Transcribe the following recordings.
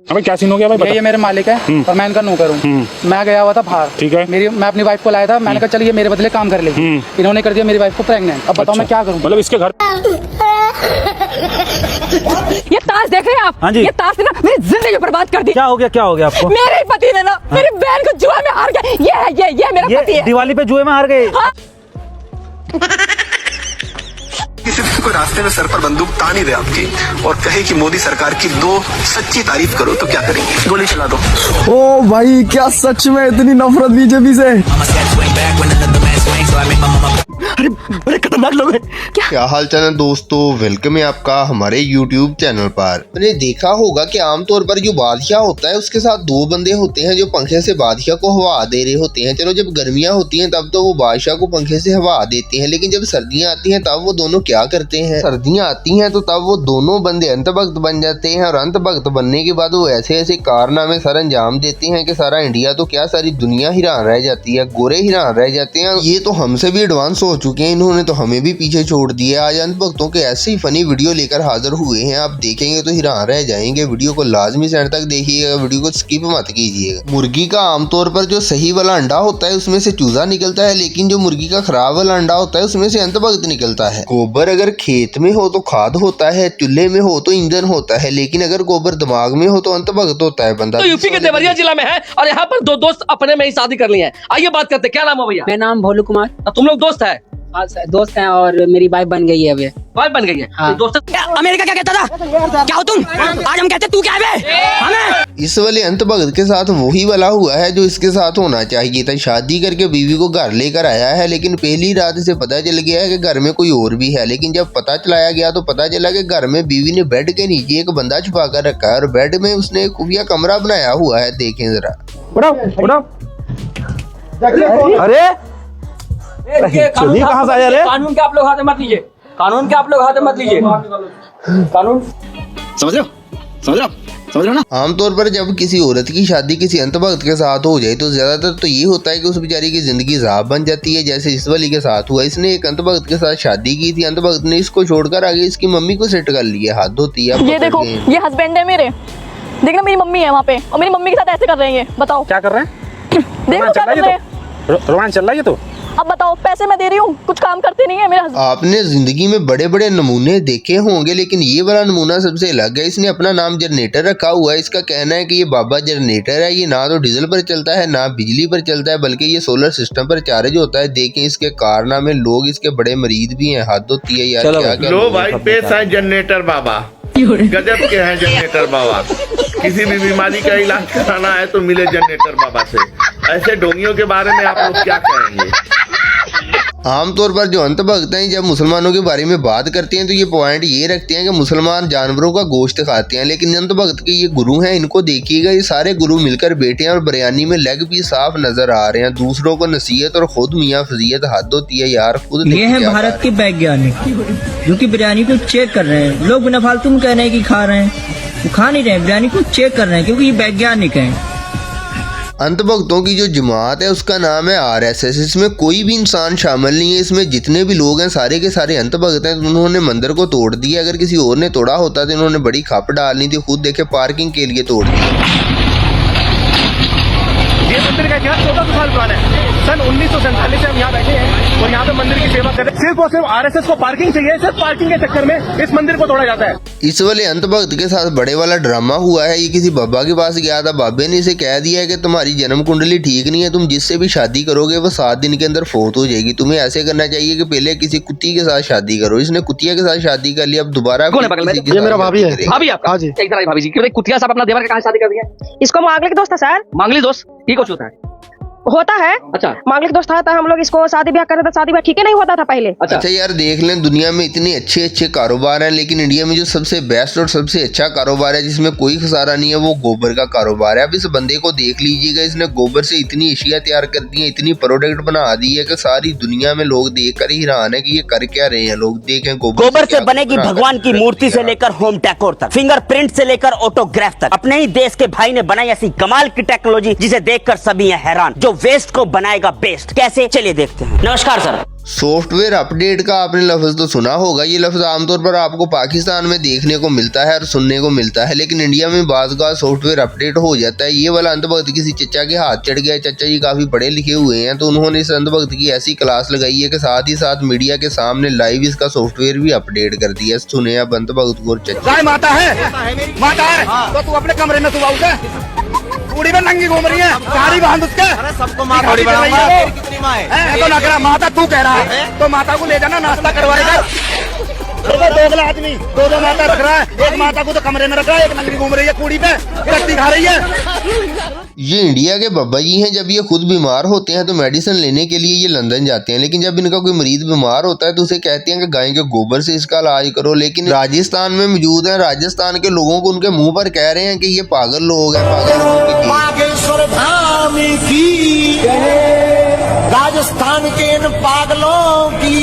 अबे क्या सीन हो गया भाई बता। ये मेरे मालिक है और मैं इनका नौकर हूँ। मैं गया हुआ था बाहर, ठीक है, मैं अपनी वाइफ को लाया था। मैंने कहा चल ये मेरे बदले काम कर लेगी। इन्होंने कर दिया मेरी वाइफ को प्रेग्नेंट। अब बताओ मैं क्या करूँ? मतलब इसके घर ये ताश देख रहे हैं आप? हाँ जी। ये ताश ने ना मेरी जिंदगी बर्बाद कर दी। क्या हो गया आपको? मेरे पति ने ना मेरी बहन को जुआ में हार गया। ये मेरा पति है। दिवाली पे जुए में हार गए। हाँ। किसी दिन कोई रास्ते में सर पर बंदूक तानी दे आपकी और कहे कि मोदी सरकार की दो सच्ची तारीफ करो तो क्या करेंगे? गोली चला दो। ओ भाई, क्या सच में इतनी नफरत बीजेपी से? अरे खतरनाक लोग हैं। क्या हाल चाल है दोस्तों, वेलकम है आपका हमारे YouTube चैनल पर। मैंने देखा होगा कि आमतौर पर जो बादशाह होता है उसके साथ दो बंदे होते हैं जो पंखे से बादशाह को हवा दे रहे होते हैं। चलो जब गर्मियां होती हैं तब तो वो बादशाह को पंखे से हवा देते हैं, लेकिन जब सर्दियां आती हैं तब वो दोनों क्या करते हैं? सर्दियां आती हैं तो तब वो दोनों बंदे अंतभक्त बन जाते हैं और अंतभक्त बनने के बाद वो ऐसे ऐसे कारनामे सर अंजाम देते हैं कि सारा इंडिया तो क्या सारी दुनिया हैरान रह जाती है, गोरे हैरान रह जाते हैं। ये तो हमसे भी एडवांस हो चुके हैं, इन्होंने तो हमें भी पीछे छोड़ दिया। आज अंतभक्तों के ऐसे ही फनी वीडियो लेकर हाजिर हुए हैं, आप देखेंगे तो हैरान रह जाएंगे। वीडियो को लाजमी से एंड तक देखिएगा, वीडियो को स्किप मत कीजिएगा। मुर्गी का आमतौर पर जो सही वाला अंडा होता है उसमें से चूजा निकलता है, लेकिन जो मुर्गी का खराब वाला अंडा होता है उसमें से अंतभक्त निकलता है। गोबर अगर खेत में हो तो खाद होता है, चूल्हे में हो तो ईंधन होता है, लेकिन अगर गोबर दिमाग में हो तो अंतभक्त होता है बंदा। तो यूपी के देवरिया जिला में है और यहाँ पर दो दोस्त अपने में ही शादी कर लिए हैं। आइए बात करते हैं, क्या नाम है भैया? मेरा नाम भोलू कुमार। तुम लोग दोस्त है? हाँ दोस्त हैं और मेरी वाइफ बन गई है अभी। वाइफ बन गई है? हाँ। दोस्त अमेरिका क्या कहता था? क्या हो तुम? आज हम कहते तू क्या है? इस वाले अंतभक्त के साथ वही वाला हुआ है जो इसके साथ होना चाहिए था। शादी करके बीवी को घर लेकर आया है, लेकिन पहली रात इसे पता चल गया है कि घर में कोई और भी है। लेकिन जब पता चलाया गया तो पता चला कि घर में बीवी ने बेड के नीचे एक बंदा छुपा कर रखा है और बेड में उसने एक खुफिया कमरा बनाया हुआ है। देखें जरा। अरे चलिए कहाँ से आया रे? कानून के आप लोग हाथ में मत लीजिए, कानून के आप लोग हाथ में मत लीजिए। कानून समझ रहे हो ना? आमतौर पर जब किसी औरत की शादी किसी अंतभक्त के साथ हो जाए तो ज्यादातर तो ये होता है कि उस बेचारी की जिंदगी साफ बन जाती है, जैसे इस वाली के साथ हुआ। इसने एक अंतभक्त के साथ शादी की थी, अंतभक्त ने इसको छोड़कर आगे इसकी मम्मी को सेट कर लिया। हद होती है। ये देखो, ये हस्बैंड है मेरे। देखना मेरी मम्मी है वहाँ पे और मेरी मम्मी के साथ ऐसे कर रहे हैं। ये बताओ क्या कर रहे हैं? देखो क्या कर रहे हैं। रोमांस चल रहा है ये तो। अब बताओ, पैसे मैं दे रही हूँ, कुछ काम करते नहीं है मेरा हस्बैंड। आपने जिंदगी में बड़े बड़े नमूने देखे होंगे, लेकिन ये वाला नमूना सबसे अलग है। इसने अपना नाम जनरेटर रखा हुआ है। इसका कहना है कि ये बाबा जनरेटर है। ये ना तो डीजल पर चलता है ना बिजली पर चलता है, बल्कि ये सोलर सिस्टम पर चार्ज होता है। देखें इसके कारनामे, लोग इसके बड़े मरीज भी हैं। हद होती है यार। क्या लो भाई, पेश है जनरेटर बाबा, गजब के हैं जनरेटर बाबा। किसी भी बीमारी का इलाज कराना है तो मिले जनरेटर बाबा से। ऐसे ढोंगियों के बारे में आप लोग क्या कहेंगे? आमतौर पर जो अंतभक्त हैं जब मुसलमानों के बारे में बात करते हैं तो ये पॉइंट ये रखते हैं कि मुसलमान जानवरों का गोश्त खाते हैं, लेकिन अंतभक्त के ये गुरु हैं, इनको देखिएगा, ये सारे गुरु मिलकर बैठे हैं और बिरयानी में लेग भी साफ नजर आ रहे हैं। दूसरों को नसीहत और खुद मियाँ फजीयत। हद होती है यार। खुद ये है भारत के वैज्ञानिक जो कि बिरयानी को चेक कर रहे हैं। लोग बिना फालतू में कह रहे हैं कि खा रहे हैं, वो खा नहीं रहे हैं, बिरयानी को चेक कर रहे हैं क्योंकि ये वैज्ञानिक है। अंतभक्तों की जो जमात है उसका नाम है RSS। इसमें कोई भी इंसान शामिल नहीं है। इसमें जितने भी लोग हैं सारे के सारे अंतभक्त हैं। उन्होंने मंदिर को तोड़ दिया। अगर किसी और ने तोड़ा होता तो इन्होंने बड़ी खप डालनी थी। खुद देखे पार्किंग के लिए तोड़ दिया। ये मंदिर का इतिहास 1400 साल पुराना है। सन 1947 से हम यहाँ बैठे हैं और यहाँ पे मंदिर की सेवा कर रहे हैं। सिर्फ और सिर्फ RSS को पार्किंग चाहिए। सिर्फ पार्किंग के चक्कर में इस मंदिर को तोड़ा जाता है। इस वाले अंतभक्त के साथ बड़े वाला ड्रामा हुआ है। ये किसी बाबा के पास गया था, बाबे ने इसे कह दिया है कि तुम्हारी जन्म कुंडली ठीक नहीं है, तुम जिससे भी शादी करोगे वो 7 दिन के अंदर फोत हो जाएगी। तुम्हें ऐसे करना चाहिए कि पहले किसी कुत्ती के साथ शादी करो। इसने कुतिया के साथ शादी कर ली, अब दोबारा ये मेरा भाभी है। भाभी आपका? हाँ जी। एक तरह भाभी जी, क्यों कुतिया साहब अपना देवर के कहाँ शादी कर दिया? इसको मांगलिक दोस्त है सर। मांगली दोस्त? ठीक होता है होता है। अच्छा, मांगलिक दोस्त था हम लोग इसको शादी ब्याह कर रहे थे। शादी ब्याह ठीक है नहीं होता था पहले। अच्छा यार, देख लें दुनिया में इतने अच्छे अच्छे कारोबार हैं, लेकिन इंडिया में जो सबसे बेस्ट और सबसे अच्छा कारोबार है जिसमें कोई खसारा नहीं है वो गोबर का कारोबार है। अब इस बंदे को देख लीजिएगा, इसने गोबर से इतनी अशिया तैयार कर दी है, इतनी प्रोडक्ट बना दी है कि सारी दुनिया में लोग देख कर ही हैरान है कि ये कर क्या रहे हैं। लोग देखें गोबर से बनेगी भगवान की मूर्ति से लेकर होम डेकोर तक, फिंगरप्रिंट से लेकर ऑटोग्राफ तक। अपने ही देश के भाई ने बनाई ऐसी कमाल की टेक्नोलॉजी जिसे देखकर सभी हैं हैरान, जो वेस्ट को बनाएगा बेस्ट। कैसे, चलिए देखते हैं। नमस्कार सर। सॉफ्टवेयर अपडेट का आपने लफ्ज़ तो सुना होगा। ये लफ्ज़ आमतौर पर आपको पाकिस्तान में देखने को मिलता है और सुनने को मिलता है, लेकिन इंडिया में बाज़ का सॉफ्टवेयर अपडेट हो जाता है। ये वाला अंधभक्त किसी चचा के हाथ चढ़ गया। चचा जी काफ़ी पढ़े लिखे हुए हैं, तो उन्होंने इस अंधभक्त की ऐसी क्लास लगाई है कि साथ ही साथ मीडिया के सामने लाइव इसका सॉफ्टवेयर भी अपडेट कर दिया। सुने अब अंधभक्त को। चचा माता है तो तू अपने कमरे में सुबह उठे, पूरी में नंगी घूम रही है, सारी बांध उसके। सबको माँ तो लग रहा माता तू कह रहा है, तो माता को ले जाना, नाश्ता करवाएगा। दोगला आदमी दो माता रख रहा है, एक माता को तो कमरे में रख रहा है, एक नंगी घूम रही है कूड़ी पे, कट्टी खा रही है। ये इंडिया के बाबा जी हैं। जब ये खुद बीमार होते हैं तो मेडिसिन लेने के लिए ये लंदन जाते हैं, लेकिन जब इनका कोई मरीज बीमार होता है तो उसे कहते हैं कि गाय के गोबर से इसका इलाज करो। लेकिन राजस्थान में मौजूद है, राजस्थान के लोगों को उनके मुंह पर कह रहे हैं कि ये पागल लोग हैं, पागल लोगों की राजस्थान के इन पागलों की।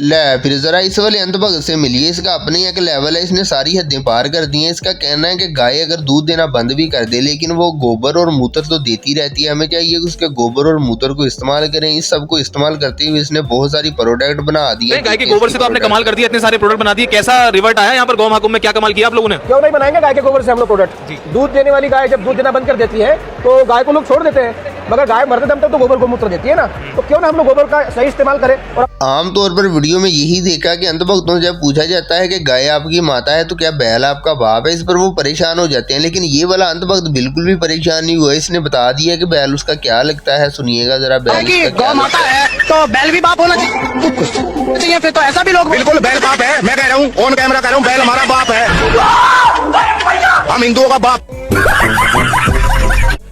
ले फिर जरा इस वाले अंधभक्त से मिलिए। इसका अपने एक लेवल है, इसने सारी हदें पार कर दी हैं। इसका कहना है कि गाय अगर दूध देना बंद भी कर दे लेकिन वो गोबर और मूत्र तो देती रहती है, हमें चाहिए कि उसके गोबर और मूत्र को इस्तेमाल करें। इस सब को इस्तेमाल करते हुए इसने बहुत सारी प्रोडक्ट बना दी है। गाय के गोबर से तो आपने कमाल कर दिया, इतने सारे प्रोडक्ट बना दिए। कैसा रिवर्ट आया यहाँ पर गौ महाकुंभ में, क्या कमाल किया आप लोगों ने? क्यों नहीं बनाएंगे गाय के गोबर से हम लोग प्रोडक्ट। दूध देने वाली गाय जब दूध देना बंद कर देती है तो गाय को लोग छोड़ देते हैं, मगर गाय मरते दम तक तो गोबर गोमूत्र देती है ना, तो क्यों ना हम लोग गोबर का सही इस्तेमाल करें। और आमतौर पर वीडियो में यही देखा कि अंधभक्तों से जब पूछा जाता है कि गाय आपकी माता है तो क्या बैल आपका बाप है, इस पर वो परेशान हो जाते हैं। लेकिन ये वाला अंधभक्त बिल्कुल भी परेशान नहीं हुआ, इसने बता दिया कि बैल उसका क्या लगता है। सुनिएगा जरा। बैल गौ माता है तो बैल भी बाप होना चाहिए, फिर तो ऐसा भी लोग बिल्कुल बैल बाप है। मैं कह रहा हूँ, ऑन कैमरा कह रहा हूँ, बैल हमारा बाप है, हम हिंदुओं का बाप।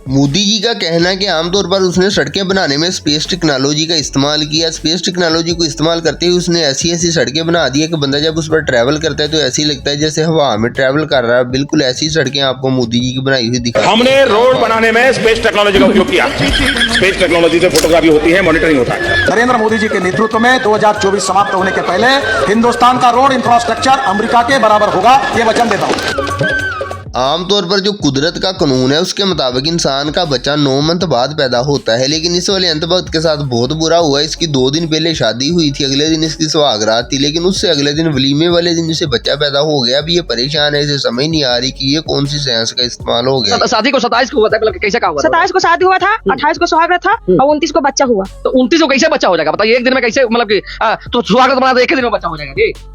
मोदी जी का कहना है कि आमतौर पर उसने सड़कें बनाने में स्पेस टेक्नोलॉजी का इस्तेमाल किया। स्पेस टेक्नोलॉजी को इस्तेमाल करते हुए उसने ऐसी ऐसी सड़कें बना दी है कि बंदा जब उस पर ट्रैवल करता है तो ऐसी लगता है जैसे हवा में ट्रैवल कर रहा है। बिल्कुल ऐसी सड़कें आपको मोदी जी की बनाई हुई दिखा। हमने रोड बनाने में स्पेस टेक्नोलॉजी का उपयोग किया। स्पेस टेक्नोलॉजी से फोटोग्राफी होती है, मॉनिटरिंग होता है। नरेंद्र मोदी जी के नेतृत्व में 2024 समाप्त होने के पहले हिंदुस्तान का रोड इंफ्रास्ट्रक्चर अमेरिका के बराबर होगा, ये वचन देता हूँ। आमतौर पर जो कुदरत का कानून है उसके मुताबिक इंसान का बच्चा 9 मंथ बाद पैदा होता है, लेकिन इस वाले अंधभक्त के साथ बहुत बुरा हुआ। इसकी 2 दिन पहले शादी हुई थी, अगले दिन इसकी सुहागरात थी, लेकिन उससे अगले दिन वलीमे वाले दिन इसे बच्चा पैदा हो गया। अभी ये परेशान है, इसे समझ नहीं आ रही कि ये कौन सी साइंस का इस्तेमाल हो गया। शादी को 27 को हुआ था, कैसे का हुआ? 27 को शादी हुआ था, 28 को सुहागरात था और 29 को बच्चा हुआ। तो 29 को कैसे बच्चा हो जाएगा? बताइए, एक दिन में कैसे, मतलब कि तो सुहागरात मनाया था, एक दिन में बच्चा हो जाएगा?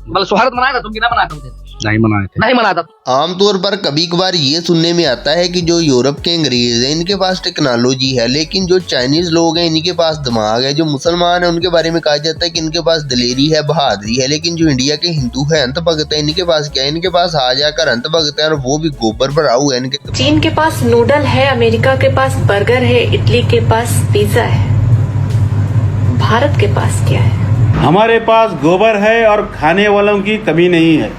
मतलब सुहागरात मनाया था तुम कि ना मनाया था? नहीं मनाया था। आमतौर पर कभी कभार ये सुनने में आता है कि जो यूरोप के अंग्रेज हैं इनके पास टेक्नोलॉजी है, लेकिन जो चाइनीज लोग हैं इनके पास दिमाग है। जो मुसलमान है उनके बारे में कहा जाता है कि इनके पास दलेरी है, बहादुरी है, लेकिन जो इंडिया के हिंदू है अंधभक्त है, इनके पास क्या है? इनके पास आ जाकर अंधभक्त है और वो भी गोबर भरा हुआ है इनके। चीन के पास नूडल है, अमेरिका के पास बर्गर है, इटली के पास पिज्जा है, भारत के पास क्या है? हमारे पास गोबर है और खाने वालों की कमी नहीं है।